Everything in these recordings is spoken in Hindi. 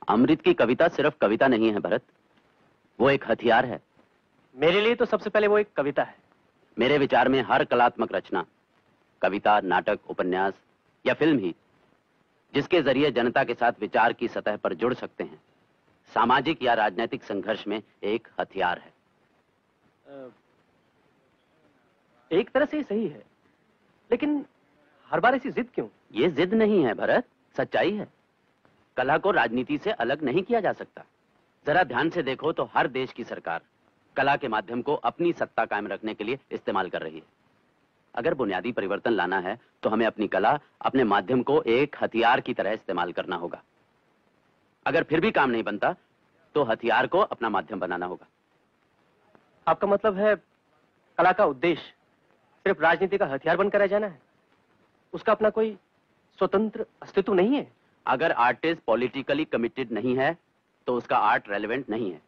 अमृत की कविता सिर्फ कविता नहीं है भरत, वो एक हथियार है। मेरे लिए तो सबसे पहले वो एक कविता है। मेरे विचार में हर कलात्मक रचना, कविता, नाटक, उपन्यास या फिल्म ही, जिसके जरिए जनता के साथ विचार की सतह पर जुड़ सकते हैं, सामाजिक या राजनीतिक संघर्ष में एक हथियार है। एक तरह से सही है, लेकिन हर बार ऐसी जिद क्यों? ये जिद नहीं है भरत, सच्चाई है। कला को राजनीति से अलग नहीं किया जा सकता। जरा ध्यान से देखो तो हर देश की सरकार कला के माध्यम को अपनी सत्ता कायम रखने के लिए इस्तेमाल कर रही है। अगर बुनियादी परिवर्तन लाना है तो हमें अपनी कला, अपने माध्यम को एक हथियार की तरह इस्तेमाल करना होगा। अगर फिर भी काम नहीं बनता तो हथियार को अपना माध्यम बनाना होगा। आपका मतलब है कला का उद्देश्य सिर्फ राजनीति का हथियार बनकर रह जाना है? उसका अपना कोई स्वतंत्र अस्तित्व नहीं है? अगर आर्टिस्ट पॉलिटिकली कमिटेड नहीं है तो उसका आर्ट रेलेवेंट नहीं है।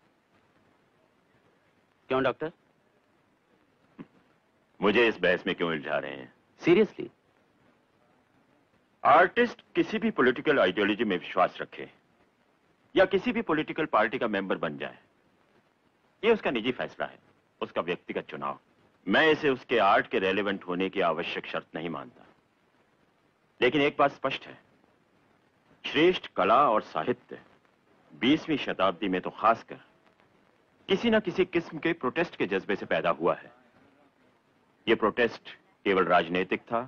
क्यों डॉक्टर? मुझे इस बहस में क्यों उलझा रहे हैं? सीरियसली, आर्टिस्ट किसी भी पॉलिटिकल आइडियोलॉजी में विश्वास रखे या किसी भी पॉलिटिकल पार्टी का मेंबर बन जाए, ये उसका निजी फैसला है, उसका व्यक्तिगत चुनाव। मैं इसे उसके आर्ट के रेलेवेंट होने की आवश्यक शर्त नहीं मानता। लेकिन एक बात स्पष्ट है, श्रेष्ठ कला और साहित्य 20वीं शताब्दी में तो खासकर किसी न किसी किस्म के प्रोटेस्ट के जज्बे से पैदा हुआ है। यह प्रोटेस्ट केवल राजनीतिक था,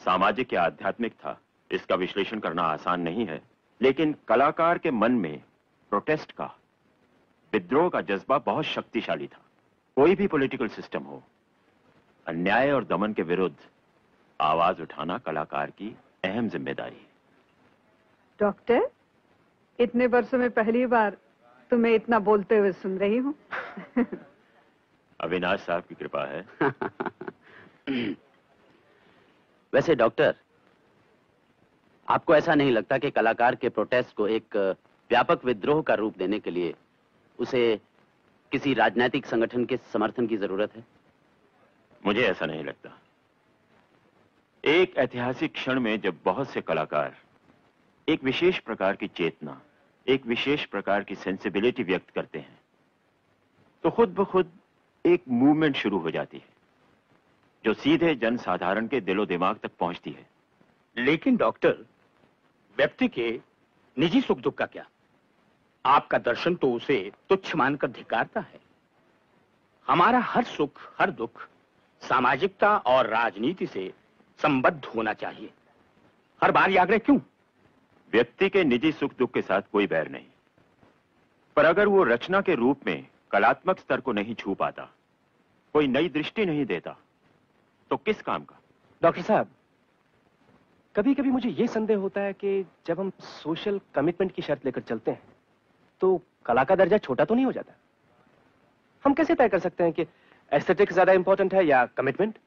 सामाजिक या आध्यात्मिक था, इसका विश्लेषण करना आसान नहीं है। लेकिन कलाकार के मन में प्रोटेस्ट का, विद्रोह का जज्बा बहुत शक्तिशाली था। कोई भी पॉलिटिकल सिस्टम हो, अन्याय और दमन के विरुद्ध आवाज उठाना कलाकार की अहम जिम्मेदारी है। डॉक्टर, इतने वर्षों में पहली बार तुम्हें इतना बोलते हुए सुन रही हूँ। अविनाश साहब की कृपा है। वैसे डॉक्टर, आपको ऐसा नहीं लगता कि कलाकार के प्रोटेस्ट को एक व्यापक विद्रोह का रूप देने के लिए उसे किसी राजनीतिक संगठन के समर्थन की जरूरत है? मुझे ऐसा नहीं लगता। एक ऐतिहासिक क्षण में जब बहुत से कलाकार एक विशेष प्रकार की चेतना, एक विशेष प्रकार की सेंसिबिलिटी व्यक्त करते हैं, तो खुद ब खुद एक मूवमेंट शुरू हो जाती है जो सीधे जनसाधारण के दिलो दिमाग तक पहुंचती है। लेकिन डॉक्टर, व्यक्ति के निजी सुख दुख का क्या? आपका दर्शन तो उसे तुच्छ मानकर धिक्कारता है। हमारा हर सुख, हर दुख सामाजिकता और राजनीति से संबद्ध होना चाहिए। हर बार ये आग्रह क्यों? व्यक्ति के निजी सुख दुख के साथ कोई बैर नहीं, पर अगर वो रचना के रूप में कलात्मक स्तर को नहीं छू पाता, कोई नई दृष्टि नहीं देता, तो किस काम का? डॉक्टर साहब, कभी कभी मुझे यह संदेह होता है कि जब हम सोशल कमिटमेंट की शर्त लेकर चलते हैं तो कला का दर्जा छोटा तो नहीं हो जाता? हम कैसे तय कर सकते हैं कि एस्थेटिक्स ज्यादा इंपॉर्टेंट है या कमिटमेंट?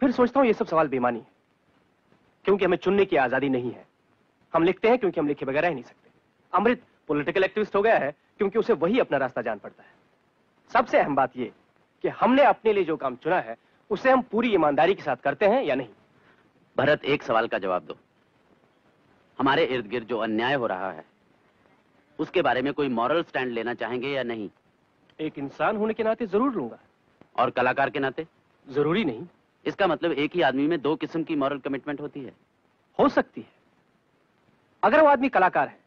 फिर सोचता हूं ये सब सवाल बेमानी है, क्योंकि हमें चुनने की आजादी नहीं है। हम लिखते हैं क्योंकि हम लिखे बगैर रह नहीं सकते। अमृत पॉलिटिकल एक्टिविस्ट हो गया है क्योंकि उसे वही अपना रास्ता जान पड़ता है। सबसे अहम बात यह कि हमने अपने लिए जो काम चुना है उसे हम पूरी ईमानदारी के साथ करते हैं या नहीं। भरत, एक सवाल का जवाब दो। हमारे इर्द गिर्द जो अन्याय हो रहा है उसके बारे में कोई मॉरल स्टैंड लेना चाहेंगे या नहीं? एक इंसान होने के नाते जरूर लूंगा। और कलाकार के नाते? जरूरी नहीं। इसका मतलब एक ही आदमी में दो किस्म की मॉरल कमिटमेंट होती है? हो सकती है। अगर वो आदमी कलाकार है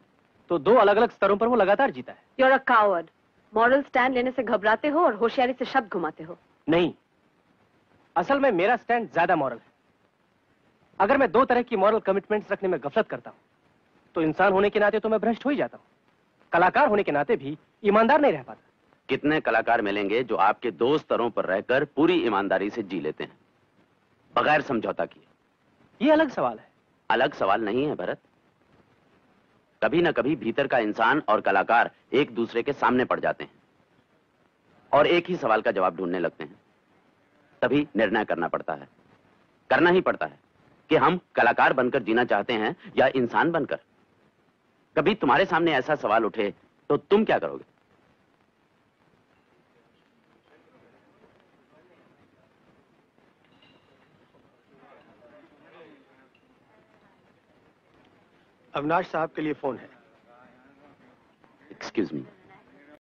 तो दो अलग अलग स्तरों पर वो लगातार जीता है। You're a coward. Moral stand लेने से घबराते हो और होशियारी से शब्द घुमाते हो। नहीं, असल में मेरा स्टैंड ज्यादा मॉरल है। अगर मैं दो तरह की मॉरल कमिटमेंट्स रखने में गफलत करता हूं तो इंसान होने के नाते तो मैं भ्रष्ट हो ही जाता हूं, कलाकार होने के नाते भी ईमानदार नहीं रह पाता। कितने कलाकार मिलेंगे जो आपके दो स्तरों पर रहकर पूरी ईमानदारी से जी लेते हैं, बगैर समझौता किए? ये अलग सवाल है। अलग सवाल नहीं है भरत। कभी न कभी भीतर का इंसान और कलाकार एक दूसरे के सामने पड़ जाते हैं और एक ही सवाल का जवाब ढूंढने लगते हैं। तभी निर्णय करना पड़ता है, करना ही पड़ता है कि हम कलाकार बनकर जीना चाहते हैं या इंसान बनकर। कभी तुम्हारे सामने ऐसा सवाल उठे तो तुम क्या करोगे? अविनाश साहब के लिए फोन है। Excuse me.